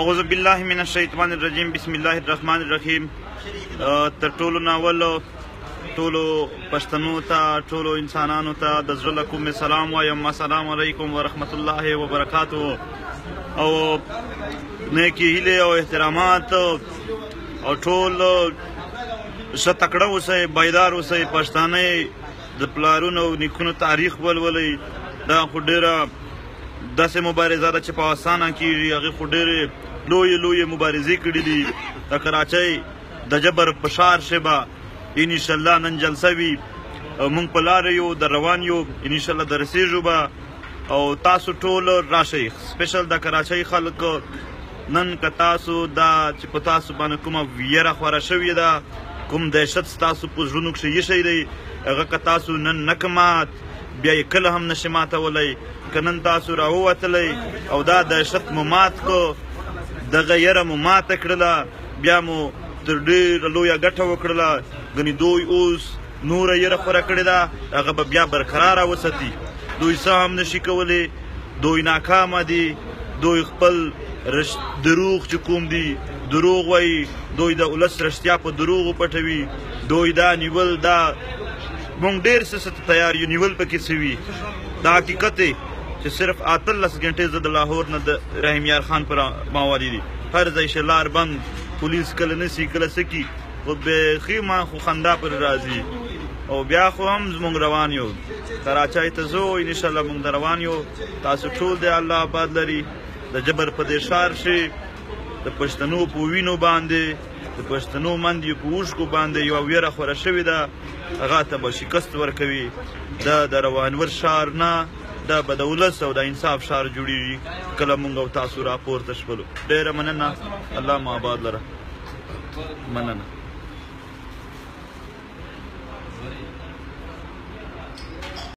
اعوذ بالله من الشیطان الرجیم بسم الله الرحمن الرحیم. تر ټولو ناول ټولو پښتنو ته ټولو انسانانو ته د زړه له کومې سلام وایم. السلام علیکم ورحمت الله وبرکاتو. او نیکې هیلې او احترامات او ټول ښه تکړه اوسئ، بیدار اوسئ، پښتانه د پلارونو او نیکونو تاریخ ولولئ. دا خو ډېره داسې مبارزه ده چې په اسانه کېږي. هغې خو ډېرې لویې لویې مبارزې کړي دي. د کراچۍ د جبر په ښار شبه انشاءالله نن جلسه وي. موږ په لاره یو، د روان یو، انشاءالله د رسېږو به. او تاسو ټول راشئ، سپیشل د کراچۍ خلک نن که تاسو دا چې په تاسو باندې کومه ویره خوره شوې ده، کوم دهشت ستاسو په زړونو کښې ایښی دی، هغه که تاسو نن نه مات بیا یې کله هم نشئ ماتولی. که نن تاسو راووتلی او دا دهشت مو مات کو، دغه یره مو ماته کړله، بیا مو تر ډېره لویه ګټه وکړله. ګنې دوی اوس نوره یره خوره کړې ده، هغه به بیا برقراره وساتي. دوی څه هم نشي کولی، دوی ناکامه دي. دوی خپل دروغ چې کوم دي دروغ وایي، دوی د ولس رښتیا په دروغو پټوي. دوی دا نیول، دا موږ ډېر څه ته تیار یو، نیول پکې څه وي. دا حقیقت دی چې صرف 18 ګنټې زه د لاهور نه د رحیم یار خان پر ماوالي دي. هر ځای چې لار بند، پولیس کله نسي کله څه کي، خو بیخي ما خو خندا پر راځي. او بیا خو هم زموږ روان یو، کراچۍ ته ځو انشاءالله. موږ د روان یو، تاسو ټول دی الله آباد لري. د جبر په دې ښار شي، د پښتنو په وینو باندې، د پښتنو منډې په اوښکو باندې یوه ویره خوره شوې ده، هغه ته به شکست ورکوي. دا د روانور ښار نه، دا به د ولس او د انصاف ښار جوړېږي کله موږ او تاسو راپورته شولو. ډېره مننه، الله مو آباد لره. مننه.